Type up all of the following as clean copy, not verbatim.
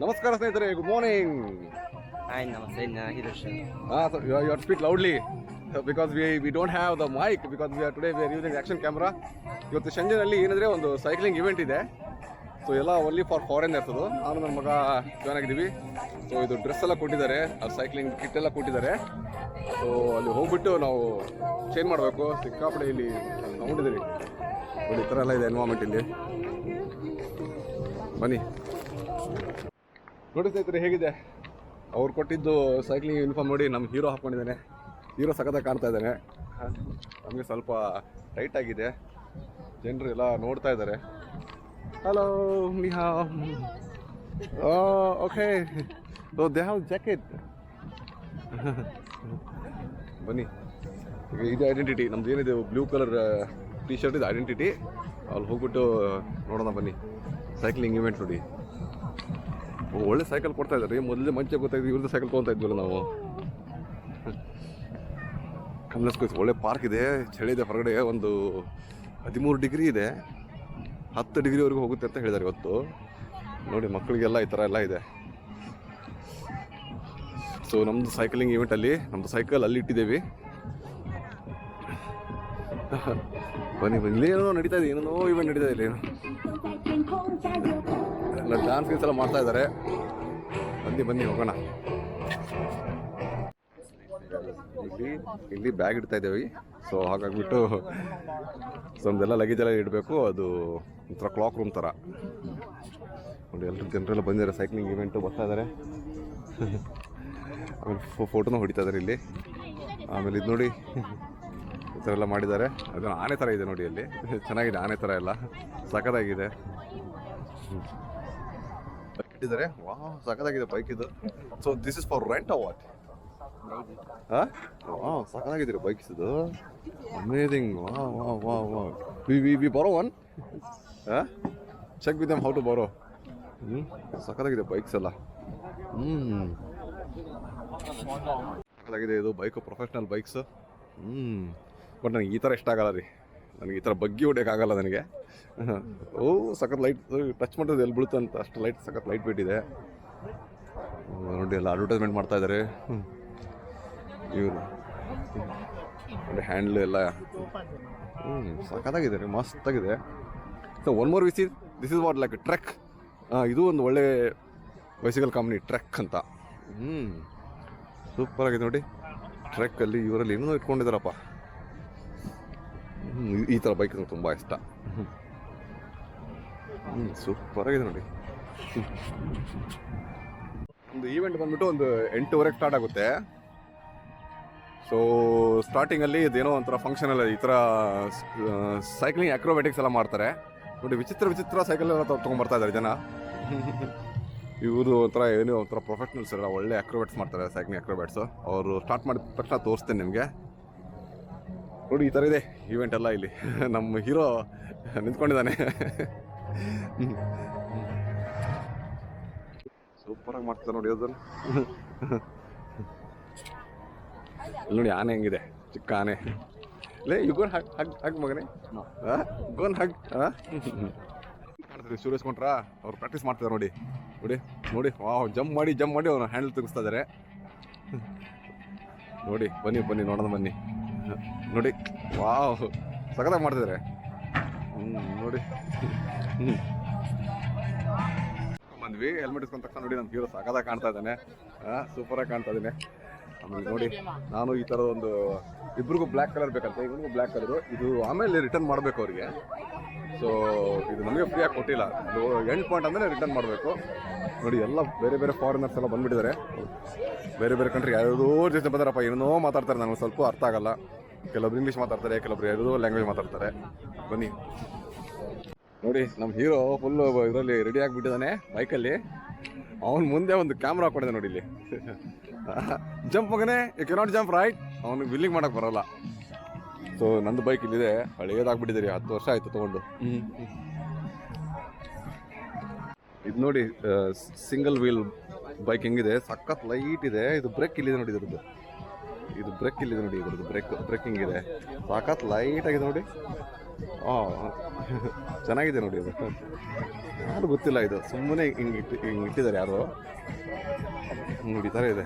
ನಮಸ್ಕಾರ ಸ್ನೇಹಿತರೆ, good morning. Hi, namaste, Hiroshi. So you have to speak loudly because we don't have the mic because we are using action camera. ಇವತ್ತು ಸಂಜೆನಲ್ಲಿ ಏನಂದರೆ ಒಂದು cycling event ಇದೆ. So ಎಲ್ಲ only for foreigners ಅದು. ನಾನು ನನ್ನ ಮಗ ಜಾಯ್ನ್ ಆಗಿದ್ದೀವಿ. ಸೊ ಇದು ಡ್ರೆಸ್ ಎಲ್ಲ ಕೊಟ್ಟಿದ್ದಾರೆ, ಅದು ಸೈಕ್ಲಿಂಗ್ ಕಿಟ್ ಎಲ್ಲ ಕೊಟ್ಟಿದ್ದಾರೆ. ಸೊ ಅಲ್ಲಿ ಹೋಗ್ಬಿಟ್ಟು ನಾವು ಚೇಂಜ್ ಮಾಡಬೇಕು. ಸಿಕ್ಕಾಪಡೆ ಇಲ್ಲಿ ನೋಡಿದ್ದೀರಿ ನೋಡಿ, ಈ ಥರ ಎಲ್ಲ ಇದೆ ಎನ್ವೈರ್ಮೆಂಟ್ ಇಲ್ಲಿ. ಬನ್ನಿ ನೋಡಿ ಸ್ನೇಹಿತರೆ ಹೇಗಿದೆ. ಅವ್ರು ಕೊಟ್ಟಿದ್ದು ಸೈಕ್ಲಿಂಗ್ ಯೂನಿಫಾರ್ಮ್ ನೋಡಿ, ನಮ್ಮ ಹೀರೋ ಹಾಕ್ಕೊಂಡಿದ್ದಾನೆ. ಹೀರೋ ಸಖತ್ತಾಗಿ ಕಾಣ್ತಾ ಇದ್ದಾನೆ. ನಮಗೆ ಸ್ವಲ್ಪ ಟೈಟ್ ಆಗಿದೆ, ಜನರು ಎಲ್ಲ ನೋಡ್ತಾ ಇದ್ದಾರೆ. Hello Niha. Okay, so they have jacket. ಬನ್ನಿ, ಈಗ ಇದು ಐಡೆಂಟಿಟಿ ನಮ್ದು ಏನಿದೆ, ಬ್ಲೂ ಕಲರ್ ಟೀ ಶರ್ಟ್ ಇದು ಐಡೆಂಟಿಟಿ. ಅಲ್ಲಿ ಹೋಗ್ಬಿಟ್ಟು ನೋಡೋಣ ಬನ್ನಿ. ಸೈಕ್ಲಿಂಗ್ ಇವೆಂಟ್ ನೋಡಿ, ಒಳ್ಳೆ ಸೈಕಲ್ ಕೊಡ್ತಾ ಇದ್ದಾರೆ. ಮೊದಲೇ ಮುಂಚೆ ಗೊತ್ತಾಯ್ತು, ಇವ್ರದ್ದು ಸೈಕಲ್ ತೊಗೊತಾ ಇದ್ವಲ್ಲ ನಾವು. ಕಮ್ಲಸ್ಕೋಯ್ತು. ಒಳ್ಳೆ ಪಾರ್ಕ್ ಇದೆ, ಚಳಿ ಇದೆ ಹೊರಗಡೆ. ಒಂದು 13 ಡಿಗ್ರಿ ಇದೆ, 10 ಡಿಗ್ರಿವರೆಗೂ ಹೋಗುತ್ತೆ ಅಂತ ಹೇಳಿದ್ದಾರೆ ಇವತ್ತು. ನೋಡಿ ಮಕ್ಕಳಿಗೆಲ್ಲ ಈ ಥರ ಎಲ್ಲ ಇದೆ. ಸೊ ನಮ್ಮದು ಸೈಕ್ಲಿಂಗ್ ಇವೆಂಟಲ್ಲಿ ನಮ್ಮದು ಸೈಕಲ್ ಅಲ್ಲಿ ಇಟ್ಟಿದ್ದೇವೆ. ಬನ್ನಿ ಬನ್ನಿ, ಇಲ್ಲೇನೋ ನಡೀತಾ ಇದೆ, ಏನೇನೋ ಇವೆಂಟ್ ನಡೀತಾ ಇದೆ. ಏನು ಎಲ್ಲ ಡ್ಯಾನ್ಸ್ ಗೀನ್ಸ್ ಎಲ್ಲ ಮಾಡ್ತಾ ಇದ್ದಾರೆ. ಬನ್ನಿ ಬನ್ನಿ ಹೋಗೋಣ. ಇಲ್ಲಿ ಬ್ಯಾಗ್ ಇಡ್ತಾ ಇದ್ದೇವೆ. ಸೊ ಹಾಗಾಗ್ಬಿಟ್ಟು ಸೊ ನಮ್ದೆಲ್ಲ ಲಗೇಜ್ ಎಲ್ಲ ಇಡಬೇಕು. ಅದು ಒಂಥರ ಕ್ಲಾಕ್ ರೂಮ್ ಥರ ನೋಡಿ. ಎಲ್ಲರೂ ಜನರೆಲ್ಲ ಬಂದಿದ್ದಾರೆ, ಸೈಕ್ಲಿಂಗ್ ಇವೆಂಟು ಬರ್ತಾ ಇದ್ದಾರೆ. ಆಮೇಲೆ ಫೋಟೋನ ಹೊಡಿತಾ ಇದ್ದಾರೆ ಇಲ್ಲಿ. ಆಮೇಲೆ ಇದು ನೋಡಿ, ಈ ಥರ ಎಲ್ಲ ಮಾಡಿದ್ದಾರೆ. ಅದು ಆನೆ ಥರ ಇದೆ ನೋಡಿ, ಅಲ್ಲಿ ಚೆನ್ನಾಗಿದೆ. ಆನೆ ಥರ ಎಲ್ಲ ಸಖತ್ತಾಗಿದೆ. ಇಟ್ಟಿದ್ದಾರೆ. ವಾಹ್, ಸಖತ್ತಾಗಿದೆ ಬೈಕ್ ಇದು. So this is for rent what? ಹಾಂ, ಸಖತ್ತಾಗಿದ್ದೀರಿ ಬೈಕ್ಸ್ ಇದು. Amazing. We borrow one. Check with them how to borrow. ಸಖತ್ತಾಗಿದೆ ಬೈಕ್ಸ್ ಎಲ್ಲ. ಸಖತ್ತಾಗಿದೆ ಇದು ಬೈಕು, ಪ್ರೊಫೆಷ್ನಲ್ ಬೈಕ್ಸ್. ಬಟ್ ನನಗೆ ಈ ಥರ ಇಷ್ಟ ಆಗಲ್ಲ ರೀ. ನನಗೆ ಈ ಥರ ಬಗ್ಗಿ ಹೊಡಿಯೋಕ್ಕಾಗಲ್ಲ ನನಗೆ. ಓ ಸಖತ್ ಲೈಟ್ ಟಚ್ ಮಾಡೋದು ಎಲ್ಲಿ ಬೀಳುತ್ತೆ ಅಂತ ಅಷ್ಟು ಲೈಟ್, ಸಖತ್ ಲೈಟ್ ವೇಟ್ ಇದೆ ನೋಡಿ. ಎಲ್ಲ ಅಡ್ವರ್ಟೈಸ್ಮೆಂಟ್ ಮಾಡ್ತಾ ಇದ್ದಾರೆ ಇವರು ನೋಡಿ. ಹ್ಯಾಂಡ್ಲ್ ಎಲ್ಲ ಸಖತ್ತಾಗಿದೆ ರೀ, ಮಸ್ತಾಗಿದೆ. So one more which this is what like Trek. ಇದು ಒಂದು ಒಳ್ಳೆ ಬೈಸಿಕಲ್ ಕಂಪ್ನಿ, ಟ್ರೆಕ್ ಅಂತ. ಸೂಪರ್ ಆಗಿದೆ ನೋಡಿ. ಟ್ರೆಕ್ಕಲ್ಲಿ ಇವರಲ್ಲಿ ಏನೋ ಇಟ್ಕೊಂಡಿದ್ದಾರಪ್ಪ. ಈ ಥರ ಬೈಕ್ ನಂಗೆ ತುಂಬ ಇಷ್ಟ. ಸೂಪರ್ ಆಗಿದೆ ನೋಡಿ. ಒಂದು ಈವೆಂಟ್ ಬಂದ್ಬಿಟ್ಟು ಒಂದು 8:30 ಸ್ಟಾರ್ಟ್ ಆಗುತ್ತೆ. ಸೊ ಸ್ಟಾರ್ಟಿಂಗಲ್ಲಿ ಇದೇನೋ ಒಂಥರ ಫಂಕ್ಷನ್ ಎಲ್ಲ, ಈ ಥರ ಸೈಕ್ಲಿಂಗ್ ಅಕ್ರೋಬ್ಯಾಟಿಕ್ಸ್ ಎಲ್ಲ ಮಾಡ್ತಾರೆ ನೋಡಿ. ವಿಚಿತ್ರ ಸೈಕಲ್ ಎಲ್ಲ ತೊಗೊಂಡ್ಬರ್ತಾ ಇದ್ದಾರೆ ಜನ. ಇವರು ಒಂಥರ ಏನೋ ಒಂಥರ ಪ್ರೊಫೆಷ್ನಲ್ಸ್ ಎಲ್ಲ, ಒಳ್ಳೆ ಅಕ್ರೋಬ್ಯಾಟ್ಸ್ ಮಾಡ್ತಾರೆ, ಸೈಕ್ಲಿಂಗ್ ಅಕ್ರೋಬ್ಯಾಟ್ಸು. ಅವರು ಸ್ಟಾರ್ಟ್ ಮಾಡಿದ ತಕ್ಷಣ ತೋರಿಸ್ತೇನೆ ನಿಮಗೆ ನೋಡಿ. ಈ ಥರ ಇದೆ ಈವೆಂಟ್ ಎಲ್ಲ ಇಲ್ಲಿ. ನಮ್ಮ ಹೀರೋ ನಿಂತ್ಕೊಂಡಿದ್ದಾನೆ. ಸೂಪರಾಗಿ ಮಾಡ್ತಾರೆ ನೋಡಿ ಅದನ್ನು. ಇಲ್ಲಿ ನೋಡಿ ಆನೆ ಹೆಂಗಿದೆ, ಚಿಕ್ಕ ಆನೆ. ಲೇ ಯು ಗೋನ್ ಹಗ್ ಮಗನೇ, ಗೋನ್ ಹಗ್. ಸುರೇಶ್ ಕೊಂಡ್ರಾ ಅವ್ರು ಪ್ರಾಕ್ಟೀಸ್ ಮಾಡ್ತಾರೆ ನೋಡಿ. ನೋಡಿ ನೋಡಿ, ವಾವ್, ಜಂಪ್ ಮಾಡಿ ಅವ್ರು ಹ್ಯಾಂಡಲ್ ತೆಗಿಸ್ತಾ ಇದ್ದಾರೆ ನೋಡಿ. ಬನ್ನಿ ನೋಡೋಣ ಬನ್ನಿ ನೋಡಿ. ವಾವ್, ಸಖತ್ತಾಗಿ ಮಾಡ್ತಿದ್ದಾರೆ ನೋಡಿ. ಬಂದ್ವಿ, ಹೆಲ್ಮೆಟ್ ಇಸ್ಕೊಂಡ್ ತಕ್ಷಣ ನೋಡಿ ನಮ್ಮ ಹೀರೋ ಸಖತ್ತಾಗಿ ಕಾಣ್ತಾ ಇದ್ದಾನೆ, ಸೂಪರಾಗಿ ಕಾಣ್ತಾ ಇದ್ದಾನೆ. ಆಮೇಲೆ ನೋಡಿ, ನಾನು ಈ ಥರದ ಒಂದು ಇಬ್ರಿಗೂ ಬ್ಲ್ಯಾಕ್ ಕಲರ್ ಬೇಕಂತ, ಇವ್ರಿಗೂ ಬ್ಲ್ಯಾಕ್ ಕಲರು. ಇದು ಆಮೇಲೆ ರಿಟರ್ನ್ ಮಾಡಬೇಕು ಅವರಿಗೆ. ಸೊ ಇದು ನಮಗೆ ಫ್ರೀಯಾಗಿ ಕೊಟ್ಟಿಲ್ಲ, ಇದು ಎಂಡ್ ಪಾಯಿಂಟ್ ಅಂದರೆ ರಿಟರ್ನ್ ಮಾಡಬೇಕು ನೋಡಿ. ಎಲ್ಲ ಬೇರೆ ಫಾರಿನರ್ಸ್ ಎಲ್ಲ ಬಂದುಬಿಟ್ಟಿದ್ದಾರೆ, ಬೇರೆ ಕಂಟ್ರಿ ಯಾವುದೋ ಜೊತೆ ಬಂದಾರಪ್ಪ. ಏನೋ ಮಾತಾಡ್ತಾರೆ, ನನಗೆ ಸ್ವಲ್ಪ ಅರ್ಥ ಆಗಲ್ಲ. ಕೆಲವೊಬ್ರು ಇಂಗ್ಲೀಷ್ ಮಾತಾಡ್ತಾರೆ, ಕೆಲವೊಬ್ರು ಯಾವುದೋ ಲ್ಯಾಂಗ್ವೇಜ್ ಮಾತಾಡ್ತಾರೆ. ಬನ್ನಿ ನೋಡಿ, ನಮ್ಮ ಹೀರೋ ಫುಲ್ಲು ಇದರಲ್ಲಿ ರೆಡಿ ಆಗಿಬಿಟ್ಟಿದ್ದಾನೆ ಬೈಕಲ್ಲಿ. ಅವನು ಮುಂದೆ ಒಂದು ಕ್ಯಾಮ್ರಾ ಹಾಕೊಂಡಿದೆ ನೋಡಿ ಇಲ್ಲಿ. ಜಂಪ್ ಮಗನೇ, ಯು ಕೆನಾಟ್ ಜಂಪ್ ರೈಟ್. ಅವನಿಗೆ ವಿಲ್ಲಿಂಗ್ ಮಾಡೋಕ್ಕೆ ಬರೋಲ್ಲ. ಸೊ ನಂದು ಬೈಕ್ ಇಲ್ಲಿದೆ, ಹಳೆಯದಾಗ್ಬಿಟ್ಟಿದೆ, 10 ವರ್ಷ ಆಯಿತು ತೊಗೊಂಡು. ಇದು ನೋಡಿ ಸಿಂಗಲ್ ವೀಲ್ ಬೈಕ್ ಹೆಂಗಿದೆ, ಸಖತ್ ಲೈಟ್ ಇದೆ. ಇದು ಬ್ರೇಕ್ ಇಲ್ಲಿದೆ ನೋಡಿ, ಇದ್ರದ್ದು ಇದು ಬ್ರೇಕ್ ಇಲ್ಲಿದೆ ನೋಡಿ, ಇದ್ರದ್ದು ಬ್ರೇಕಿಂಗ್ ಇದೆ, ಸಖತ್ ಲೈಟ್ ಆಗಿದೆ ನೋಡಿ. ಚೆನ್ನಾಗಿದೆ ನೋಡಿ ಅದು. ಯಾರು ಗೊತ್ತಿಲ್ಲ, ಇದು ಸುಮ್ಮನೆ ಹಿಂಗೆ ಇಟ್ಟಿದ್ದಾರೆ ಯಾರು. ನೋಡಿ ಈ ಥರ ಇದೆ.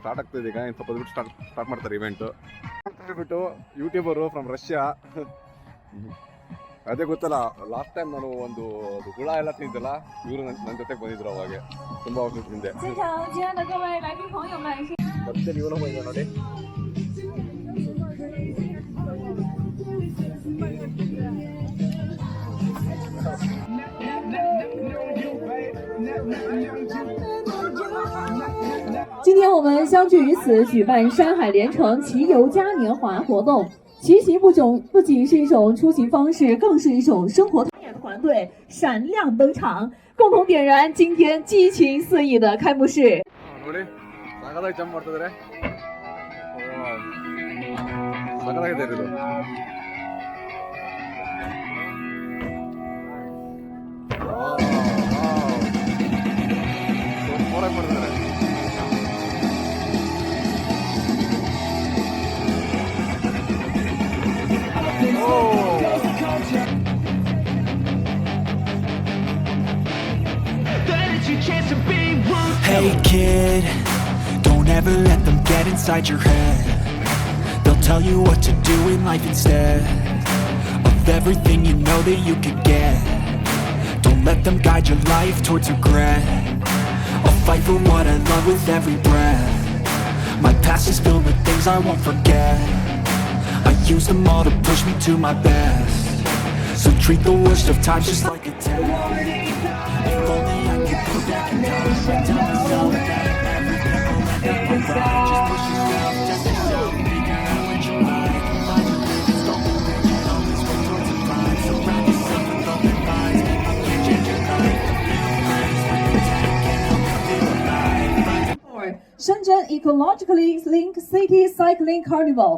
ಸ್ಟಾರ್ಟ್ ಆಗ್ತದೆ ಈಗ, ಇನ್ನು ಸ್ವಲ್ಪ ಬಿಟ್ಟು ಸ್ಟಾರ್ಟ್ ಮಾಡ್ತಾರೆ ಇವೆಂಟು. ಹೇಳ್ಬಿಟ್ಟು ಯೂಟ್ಯೂಬರು ಫ್ರಮ್ ರಷ್ಯಾ. ಅದೇ ಗೊತ್ತಲ್ಲ, ಲಾಸ್ಟ್ ಟೈಮ್ ನಾನು ಒಂದು ಹುಳ ಎಲ್ಲ ತಿಂದಿದ್ದಲ್ಲ, ಇವರು ನನ್ನ ಜೊತೆಗೆ ಬಂದಿದ್ರು ಅವಾಗ, ತುಂಬ ವರ್ಷದ ಹಿಂದೆ. ಮತ್ತೆ ನೀವು ಬಂದಿದ್ದ ನೋಡಿ.今天我们相聚于此，举办山海连城骑游嘉年华活动。骑行不仅是一种出行方式，更是一种生活。团队闪亮登场，共同点燃今天激情四溢的开幕式。ನೋಡಿ ಸಗದಾಗಿ ಜಂಪ್ ಮಾಡ್ತಿದ್ದಾರೆ. ಸಗದಾಗಿದೆ ಇದು. ಸೂಪರಾಗಿ ಮಾಡ್ತಿದ್ದಾರೆ. Hey kid, don't ever let them get inside your head. They'll tell you what to do in life instead of everything you know that you could get. Don't let them guide your life towards regret. I'll fight for what I love with every breath. My past is filled with things I won't forget. I use them all to push me to my best. So treat the worst of times just like a test. If only I could go back in time and tell myself that everything will end up alright. Just push yourself, test yourself, figure out what you like. Find your limits, don't be rigid, always work towards a vibe. Surround yourself with open minds, people can change your life. A few friends with intent can help you feel alive. Shenzhen Ecologically Linked City Cycling Carnival。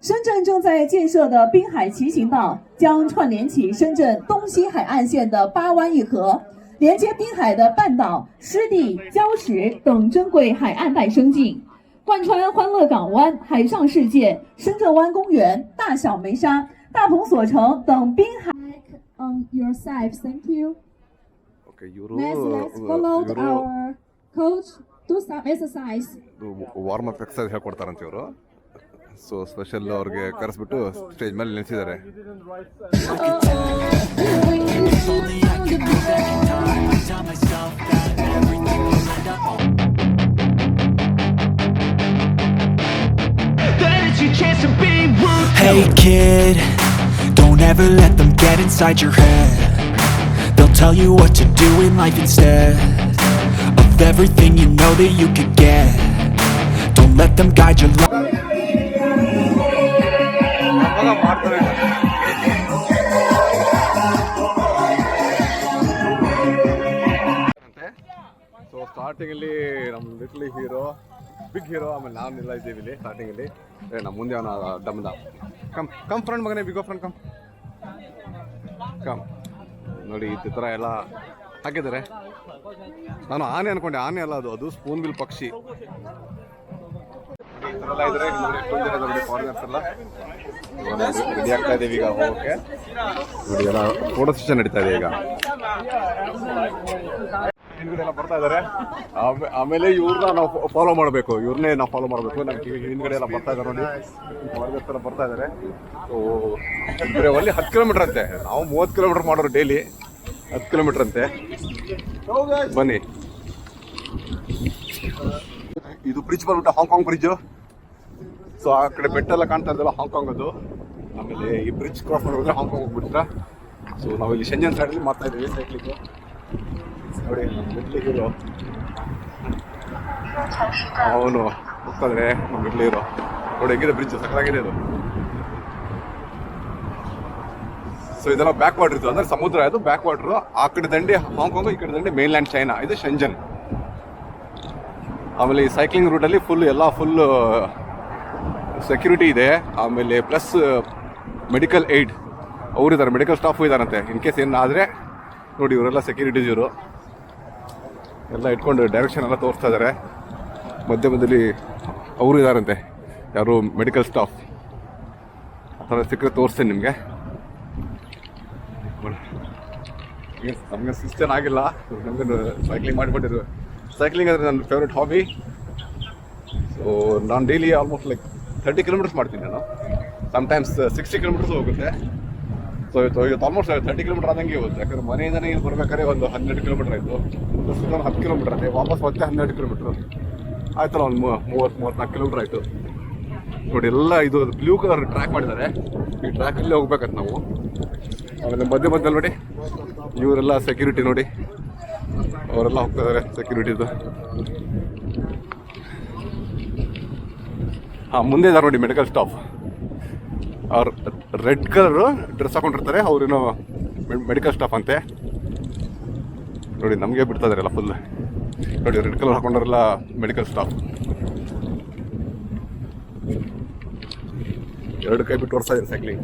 深圳正在建设的滨海骑行道将串联起深圳东西海岸线的8湾一河，连接滨海的半岛、湿地、礁石等珍贵海岸带生境，贯穿欢乐港湾、海上世界、深圳湾公园、大小梅沙、大鹏索城等滨海。On your side, thank you. Okay, ಇವರು Let's follow our coach. Do some exercise. Warm up exercise ಹೇಳ್ಕೊಡ್ತಾರಂತೆ ಇವರು. So special ಅವ್ರಿಗೆ ಕರೆಸ್ಬಿಟ್ಟು stage ಮೇಲೆ ನಿಲ್ಲಿಸಿದ್ದಾರೆ. If only I could go back in time and tell myself that everything will end up that it's your chance to be rude. Hey kid, don't ever let them get inside your head. They'll tell you what to do in life instead of everything you know that you could get. Don't let them guide your life. So starting ಅಲ್ಲಿ ನಮ್ಮ little hero, big hero, ಆಮೇಲೆ ನಾವೆಲ್ಲ ಇದ್ದೀವಿ ಇಲ್ಲಿ starting ಅಲ್ಲಿ. ನಮ್ಮ ಮುಂದೆ ಅವನ ಡಮ್ದ ಕಮ್ ಫ್ರೆಂಡ್ ಮಗನೇ, ಬಿಗೋ ಫ್ರೆಂಡ್ ಕಮ್ ನೋಡಿ. ಈ ಥರ ಎಲ್ಲ ಹಾಕಿದ್ದಾರೆ. ನಾನು ಆನೆ ಅನ್ಕೊಂಡೆ, ಆನೆ ಅಲ್ಲ ಅದು, ಅದು ಸ್ಪೂನ್ ಬಿಲ್ ಪಕ್ಷಿ. ಈ ಥರ ಎಲ್ಲ ಇದ್ದಾರೆ. ನೋಡಿ ಫಾರಿನರ್ಸ್ ಎಲ್ಲ ರೆಡಿ ಆಗ್ತಾ ಇದ್ದೀವಿ ಈಗ ಹೋಗೋಕ್ಕೆ. ನೋಡಿ ಎಲ್ಲ ಫೋಟೋ ಸೆಷನ್ ನಡೀತಾ ಇದೆ ಈಗ. ಹಿಂದ್ಗಡೆ ಎಲ್ಲ ಬರ್ತಾ ಇದ್ದಾರೆ. ಆಮೇಲೆ ಇವ್ರನ್ನ ನಾವು ಫಾಲೋ ಮಾಡಬೇಕು, ಇವ್ರನ್ನೇ ನಾವು ಫಾಲೋ ಮಾಡಬೇಕು. ನಮ್ಗೆ ಹಿಂದ್ಗಡೆ ಎಲ್ಲ ಬರ್ತಾ ಇದ್ದಾರೆ ನೋಡಿ, ಫಾರಿನರ್ಸ್ ಎಲ್ಲ ಬರ್ತಾ ಇದ್ದಾರೆ. ಸೊ ಅಲ್ಲಿ 10 ಕಿಲೋಮೀಟರ್ ಅಂತೆ, ನಾವು 30 ಕಿಲೋಮೀಟರ್ ಮಾಡೋರು ಡೈಲಿ. 10 ಕಿಲೋಮೀಟರ್ ಅಂತೆ. ಬನ್ನಿ. ಇದು ಬ್ರಿಡ್ಜ್ ಬಂದ್ಬಿಟ್ಟು ಹಾಂಗ್ಕಾಂಗ್ ಬ್ರಿಡ್ಜ್. ಸೊ ಆ ಕಡೆ ಬೆಟ್ಟ ಎಲ್ಲ ಕಾಣ್ತಾ ಇದ್ದಲ್ಲ, ಹಾಂಗ್ಕಾಂಗ್ ಅದು. ಆಮೇಲೆ ಈ ಬ್ರಿಡ್ಜ್ ಕ್ರಾಸ್ ಮಾಡಿದ್ರೆ ಹಾಂಗ್ಕಾಂಗ್ ಹೋಗ್ಬಿಟ್ರೆ. ಸೊ ನಾವು ಇಲ್ಲಿ ಶೆಂಜನ್ ಸೈಡಲ್ಲಿ ಮಾಡ್ತಾ ಇದ್ದೀವಿ ಸೈಕ್ಲಿಂಗು. ನೋಡಿ ಲಿಟ್ಲ್ ಹೀರೋ ಅವನು ಹೋಗ್ತಾಯಿದ್ರೆ, ನಮ್ಮ ಲಿಟ್ಲ್ ಹೀರೋ ನೋಡಿ ಹೆಂಗಿದೆ ಬ್ರಿಡ್ಜ್, ಸಕ್ಕತ್ತಾಗಿದೆ ಅದು. ಸೊ ಇದೆಲ್ಲ ಬ್ಯಾಕ್ ವಾಟರ್ ಇತ್ತು, ಅಂದರೆ ಸಮುದ್ರ. ಇದು ಬ್ಯಾಕ್ ವಾಟರ್. ಆ ಕಡೆ ದಂಡೆ ಹಾಂಗ್ಕಾಂಗ್, ಈ ಕಡೆ ದಂಡೆ ಮೇನ್ಲ್ಯಾಂಡ್ ಚೈನಾ. ಇದು ಶೆಂಜನ್. ಆಮೇಲೆ ಈ ಸೈಕ್ಲಿಂಗ್ ರೂಟಲ್ಲಿ ಫುಲ್ ಸೆಕ್ಯೂರಿಟಿ ಇದೆ. ಆಮೇಲೆ ಪ್ಲಸ್ ಮೆಡಿಕಲ್ ಏಯ್ಡ್ ಅವರಿದ್ದಾರೆ, ಮೆಡಿಕಲ್ ಸ್ಟಾಫು ಇದ್ದಾರಂತೆ. ಇನ್ ಕೇಸ್ ಏನಾದರೆ ನೋಡಿ, ಇವರೆಲ್ಲ ಸೆಕ್ಯೂರಿಟೀಸ್ ಇವರು ಎಲ್ಲ ಇಟ್ಕೊಂಡು ಡೈರೆಕ್ಷನ್ ಎಲ್ಲ ತೋರಿಸ್ತಾ ಇದ್ದಾರೆ. ಮಧ್ಯದಲ್ಲಿ ಅವರು ಇದ್ದಾರಂತೆ, ಯಾರು ಮೆಡಿಕಲ್ ಸ್ಟಾಫ್ ಆ ಥರ ಸಿಕ್ಕರೆ ತೋರಿಸ್ತೇನೆ ನಿಮಗೆ. ನಮಗೆ ಸಿಸ್ಟರ್ ಆಗಿಲ್ಲ, ನಮಗೆ ಸೈಕ್ಲಿಂಗ್ ಮಾಡಿಬಿಟ್ಟಿದ್ರು. ಸೈಕ್ಲಿಂಗ್ ಅಂದರೆ ನನ್ನ ಫೇವ್ರೆಟ್ ಹಾಬಿ. ಸೊ ನಾನು ಡೈಲಿ ಆಲ್ಮೋಸ್ಟ್ ಲೈಕ್ 30 ಕಿಲೋಮೀಟರ್ಸ್ ಮಾಡ್ತೀನಿ ನಾನು. ಸಮ್ಟೈಮ್ಸ್ 60 ಕಿಲೋಮೀಟರ್ಸ್ ಹೋಗುತ್ತೆ. ಸೊ ಇವತ್ತು ಆಲ್ಮೋಸ್ಟ್ 30 ಕಿಲೋಮೀಟರ್ ಆದಂಗೆ ಹೋಗುತ್ತೆ. ಯಾಕಂದರೆ ಮನೆಯಿಂದನೇ ಇಲ್ಲಿ ಬರ್ಬೇಕಾದ್ರೆ ಒಂದು 12 ಕಿಲೋಮೀಟರ್ ಆಯಿತು, ಒಂದು 10 ಕಿಲೋಮೀಟರ್ ಆಯ್ತು, ವಾಪಸ್ ಮತ್ತೆ 12 ಕಿಲೋಮೀಟ್ರು ಆಯ್ತಲ್ಲ, ಒಂದು 30-34 ಕಿಲೋಮೀಟರ್ ಆಯಿತು ನೋಡಿ. ಎಲ್ಲ ಇದು ಬ್ಲೂ ಕಲರ್ ಟ್ರ್ಯಾಕ್ ಮಾಡಿದ್ದಾರೆ. ಈ ಟ್ರ್ಯಾಕಲ್ಲೇ ಹೋಗ್ಬೇಕಂತ ನಾವು. ಆಮೇಲೆ ಮಧ್ಯದಲ್ಲಿ ನೋಡಿ ಇವರೆಲ್ಲ ಸೆಕ್ಯೂರಿಟಿ ನೋಡಿ, ಅವರೆಲ್ಲ ಹೋಗ್ತಾ ಇದ್ದಾರೆ ಸೆಕ್ಯೂರಿಟಿದು. ಹಾಂ, ಮುಂದೆ ಇದ್ದಾರೆ ನೋಡಿ ಮೆಡಿಕಲ್ ಸ್ಟಾಫ್. ಅವ್ರು ರೆಡ್ ಕಲರು ಡ್ರೆಸ್ ಹಾಕೊಂಡಿರ್ತಾರೆ, ಅವ್ರೇನೋ ಮೆಡಿಕಲ್ ಸ್ಟಾಫ್ ಅಂತೆ ನೋಡಿ. ನಮಗೆ ಬಿಡ್ತಾ ಇದಾರೆಲ್ಲ ಫುಲ್ ನೋಡಿ, ರೆಡ್ ಕಲರ್ ಹಾಕೊಂಡ್ರೆಲ್ಲ ಮೆಡಿಕಲ್ ಸ್ಟಾಫ್. 2 ಕೈ ಬಿಟ್ಟು ಓಡಿಸ್ತಾ ಇದ್ದಾರೆ ಸೈಕ್ಲಿಂಗ್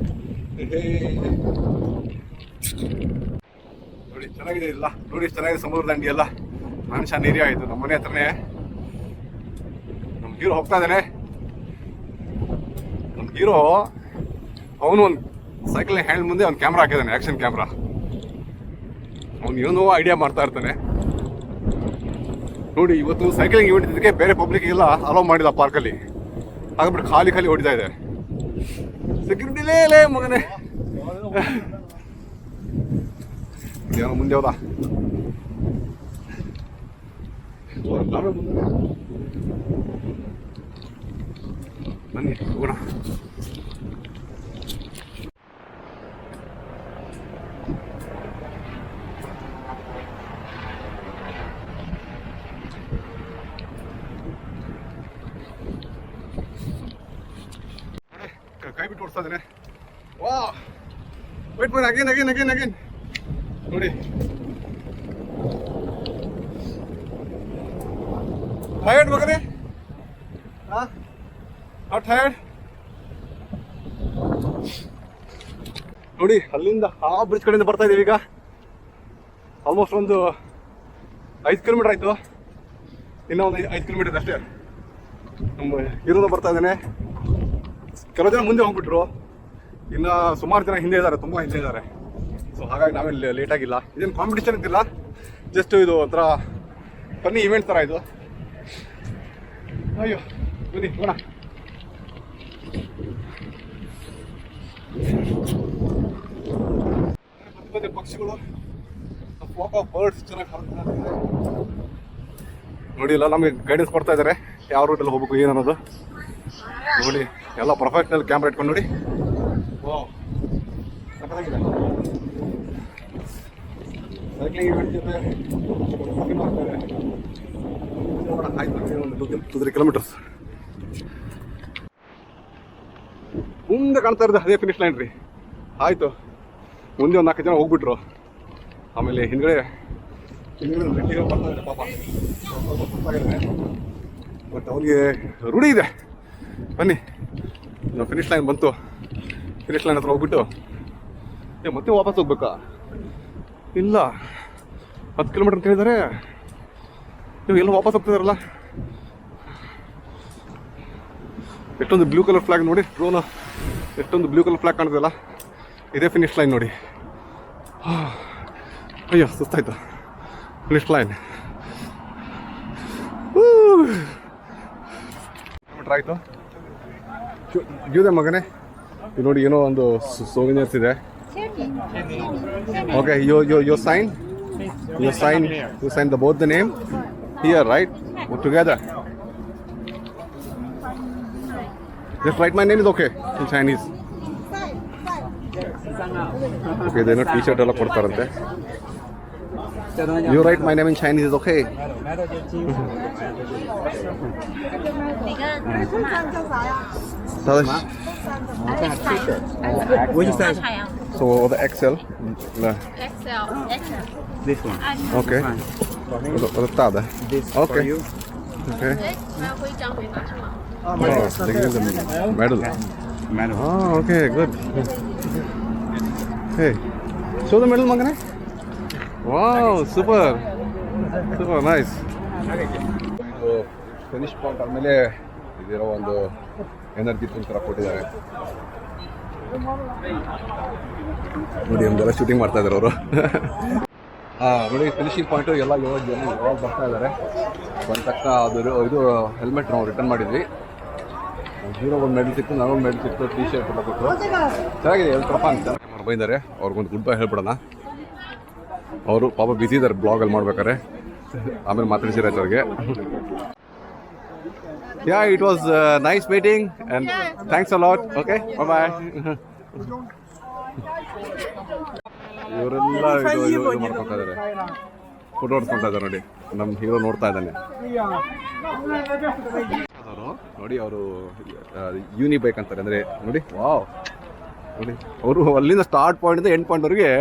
ನೋಡಿ. ಚೆನ್ನಾಗಿದೆ ಇಲ್ಲ ನೋಡಿ, ಚೆನ್ನಾಗಿದೆ ಸಮುದ್ರ ದಂಡಿ ಎಲ್ಲ. ಮ್ಯಾನ್ಷನ್ ಏರಿಯಾ ಇದು, ನಮ್ಮ ಮನೆ ಹತ್ರನೇ. ನಮ್ಮ ಹೀರೋ ಹೋಗ್ತಾ ಇದ್ದಾನೆ. ನಮ್ಮ ಹೀರೋ ಅವನು ಒಂದು ಸೈಕಲ್ ಹ್ಯಾಂಡ್ ಮುಂದೆ ಒಂದು ಕ್ಯಾಮ್ರಾ ಹಾಕಿದ್ದಾನೆ, ಆ್ಯಕ್ಷನ್ ಕ್ಯಾಮ್ರಾ. ಅವ್ನು ಏನೋ ಐಡಿಯಾ ಮಾಡ್ತಾ ಇರ್ತಾನೆ ನೋಡಿ. ಇವತ್ತು ಸೈಕ್ಲಿಂಗ್ ಇವೆಂಟ್ ಇದಕ್ಕೆ ಬೇರೆ ಪಬ್ಲಿಕ್ಗೆಲ್ಲ ಅಲೋ ಮಾಡಿಲ್ಲ ಪಾರ್ಕಲ್ಲಿ, ಹಾಗಾಗ್ಬಿಟ್ಟು ಖಾಲಿ ಹೊಡಿತಾ ಇದೆ. ಸೆಕ್ಯೂರಿಟಿಲೇ ಮಗನೇ ಏನೋ ಮುಂದೆ ಹೋದ. ಬನ್ನಿ ಹೋಗೋಣ. ಕೈ ಬಿಟ್ಟು ಓಡಿಸ್ತಾ ಇದ್ದಾನೆ. ವಾ ವೇಟ್ ಮಾಡಿ, ಅಗೇನ್ ನೋಡಿ. ಟಯರ್ಡ್ ಮಗನೇ? ಟಯರ್ಡ್ ನೋಡಿ. ಅಲ್ಲಿಂದ ಆ ಬ್ರಿಡ್ಜ್ ಕಡೆಯಿಂದ ಬರ್ತಾ ಇದೀವಿ ಈಗ. ಆಲ್ಮೋಸ್ಟ್ ಒಂದು 5 ಕಿಲೋಮೀಟರ್ ಆಯ್ತು, ಇನ್ನೂ ಒಂದು 5 ಕಿಲೋಮೀಟರ್ ಅಷ್ಟೇ. ನಮ್ಮ ಹೀರೋನ ಬರ್ತಾ ಇದ್ದಾನೆ. ಕೆಲವು ಜನ ಮುಂದೆ ಹೋಗ್ಬಿಟ್ರು, ಇನ್ನು ಸುಮಾರು ಜನ ಹಿಂದೆ ಇದ್ದಾರೆ, ತುಂಬ ಹಿಂದೆ ಇದ್ದಾರೆ. ಸೊ ಹಾಗಾಗಿ ನಾವೇನು ಲೇಟ್ ಆಗಿಲ್ಲ. ಇದೇನು ಕಾಂಪಿಟೇಷನ್ ಅಂತಿಲ್ಲ, ಜಸ್ಟ್ ಇದು ಒಂಥರ ಫನ್ನಿ ಇವೆಂಟ್ ಥರ ಇದು. ಅಯ್ಯೋ ಬನ್ನಿ ಹೋಗೋಣ. ಮತ್ತೆ ಪಕ್ಷಿಗಳು, ಬರ್ಡ್ಸ್ ಚೆನ್ನಾಗಿ ನೋಡಿ. ಎಲ್ಲ ನಮಗೆ ಗೈಡೆನ್ಸ್ ಕೊಡ್ತಾ ಇದ್ದಾರೆ ಯಾವ ರೂಟಲ್ಲಿ ಹೋಗ್ಬೇಕು ಏನನ್ನೋದು ನೋಡಿ. ಎಲ್ಲ ಪ್ರೊಫೆಷ್ನಲ್ ಕ್ಯಾಮ್ರಾ ಇಟ್ಕೊಂಡು ನೋಡಿ. ಸೈಕ್ಲಿಂಗ್ ಇವೆಂಟ್ ಜೊತೆ ಒಂದು 2-3 ಕಿಲೋಮೀಟರ್ಸ್ ಮುಂದೆ ಕಾಣ್ತಾ ಇರೋದು ಅದೇ ಫಿನಿಶ್ ಲೈನ್ ರೀ. ಆಯಿತು, ಮುಂದೆ ಒಂದು 4 ಜನ ಹೋಗ್ಬಿಟ್ರು. ಆಮೇಲೆ ಹಿಂದ್ಗಡೆ ಬರ್ತಾ ಇದೆ ಪಾಪ, ಬಟ್ ಅವನಿಗೆ ರೂಢಿ ಇದೆ. ಬನ್ನಿ, ನಾವು ಫಿನಿಶ್ ಲೈನ್ ಬಂತು. ಫಿನಿಶ್ ಲೈನ್ ಹತ್ರ ಹೋಗ್ಬಿಟ್ಟು ಮತ್ತೆ ವಾಪಸ್ ಹೋಗ್ಬೇಕಾ? ಇಲ್ಲ, 10 ಕಿಲೋಮೀಟರ್ ಅಂತ ಹೇಳಿದ್ದಾರೆ. ನೀವು ಎಲ್ಲ ವಾಪಸ್ ಹೋಗ್ತಿದಾರಲ್ಲ. ಎಷ್ಟೊಂದು ಬ್ಲೂ ಕಲರ್ ಫ್ಲಾಗ್ ನೋಡಿ, ಡ್ರೋನ್ ಎಷ್ಟೊಂದು ಬ್ಲೂ ಕಲರ್ ಫ್ಲಾಗ್ ಕಾಣ್ತದಲ್ಲ, ಇದೇ ಫಿನಿಶ್ ಲೈನ್ ನೋಡಿ. ಅಯ್ಯೋ ಸುಸ್ತಾಯ್ತು. ಫಿನಿಶ್ ಲೈನ್ ಕಿಲೋಮೀಟರ್ ಆಯಿತು. ಇದೆ ಮಗನೇ, ಇದು ನೋಡಿ ಏನೋ ಒಂದು ಸೋವಿನಿಯರ್ಸ್ ಇದೆ. Okay, you sign the both the name here, right? Together. Just write my name is okay in Chinese. Okay, they know t-shirt ಎಲ್ಲ ಕೊಡ್ತಾರಂತೆ. You write my name in Chinese is okay. Which size? So the XL. XL. This one. Okay. 我的大的。 This Okay. for you. Okay. 还要徽章没拿是吗？ Oh, they give them medal. Medal. Oh, okay, good. Hey, show the medal, Magane. Wow, super, nice. Finish point ಆದಮೇಲೆ ಇದಿರೋ ಒಂದು energy drink ಥರ ಕೊಟ್ಟಿದ್ದಾರೆ. ನೋಡಿ ನಮ್ದೆಲ್ಲ shooting ಮಾಡ್ತಾ ಇದ್ದಾರೆ ಅವರು. ನೋಡಿ ಫಿನಿಶಿಂಗ್ ಪಾಯಿಂಟು ಎಲ್ಲ ಯಾವಾಗ ಬರ್ತಾ ಇದ್ದಾರೆ. ಬಂದ ತಕ್ಷಣ ಅದು ಇದು ಹೆಲ್ಮೆಟ್ ನಾವು ರಿಟರ್ನ್ ಮಾಡಿದ್ವಿ. ಹೀರೋ ಒಂದು ಮೆಡಲ್ ಸಿಕ್ತು, ನನಗೊಂದು ಮೆಡಲ್ ಸಿಕ್ತು, ಟಿ ಶರ್ಟ್ ಎಲ್ಲ ಕೊಟ್ಟರು. ಚೆನ್ನಾಗಿದೆ, ಹೇಳ್ಕೊಡಪ್ಪ ಅಂತ ಬಂದಿದ್ದಾರೆ. ಅವ್ರಿಗೊಂದು ಗುಡ್ ಬೈ ಹೇಳ್ಬಿಡೋಣ. ಅವರು ಪಾಪ ಬಿಸಿ ಇದ್ದಾರೆ ಬ್ಲಾಗಲ್ಲಿ ಮಾಡ್ಬೇಕಾರೆ, ಆಮೇಲೆ ಮಾತಾಡ್ಸಿರಾಯ್ತು ಅವ್ರಿಗೆ. Yeah, it was nice meeting and thanks a lot. Okay, bye bye. ಇವರೆಲ್ಲ ಇದು ಮಾಡ್ಕೊತಾ ಇದ್ದಾರೆ, ಫೋಟೋ ಹೊಡ್ಸ್ಕೊತಾ ಇದ್ದಾರೆ. ನೋಡಿ ನಮ್ಮ ಹೀರೋ ನೋಡ್ತಾ ಇದ್ದಾನೆ. ನೋಡಿ ಅವರು ಯೂನಿ ಬೈಕ್ ಅಂತಾರೆ, ಅಂದರೆ ನೋಡಿ ವಾವ್. ನೋಡಿ ಅವರು ಅಲ್ಲಿಂದ ಸ್ಟಾರ್ಟ್ ಪಾಯಿಂಟಿಂದ ಎಂಡ್ ಪಾಯಿಂಟ್ವರೆಗೆ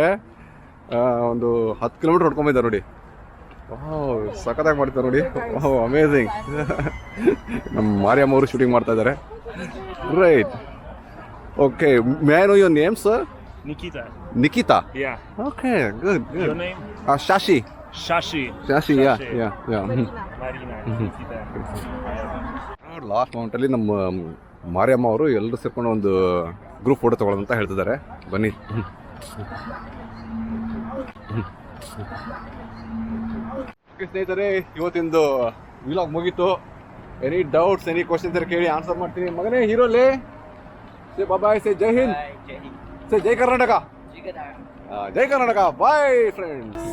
ಒಂದು 10 ಕಿಲೋಮೀಟರ್ ಹೊಡ್ಕೊಂಬಿದ್ದಾರೆ. ನೋಡಿ ವಾವ್, ಸಖತ್ತಾಗಿ ಮಾಡ್ತಾರೆ ನೋಡಿ. Wow, amazing. ನಮ್ಮ ಮಾರಿಯಮ್ಮ ಅವರು ಶೂಟಿಂಗ್ ಮಾಡ್ತಾ ಇದ್ದಾರೆ. Right, okay. May I know your name sir? Nikita. Nikita? Yeah. Okay, good. Your name? Shashi. Shashi. Shashi, yeah. Marina. Nikita. Last ಮೌಂಟಲ್ಲಿ ನಮ್ಮ ಮಾರಿಯಮ್ಮ ಅವರು ಎಲ್ಲರೂ ಸೇರ್ಕೊಂಡು ಒಂದು ಗ್ರೂಪ್ ಫೋಟೋ ತಗೊಳ್ಳೋದಂತ ಹೇಳ್ತಿದ್ದಾರೆ. ಬನ್ನಿ. ಸ್ನೇಹಿತರೆ, ಇವತ್ತಿಂದು ವಿಲಾಗ್ ಮುಗೀತು. ಎನಿ ಡೌಟ್ಸ್, ಎನಿ ಕ್ವಶನ್ಸ್ ಕೇಳಿ ಆನ್ಸರ್ ಮಾಡ್ತೀನಿ. ಮಗನೇ ಹೀರೋಲಿ say bye, say Jai Hind, say Jai Karnataka. Jai Karnataka. Bye friends.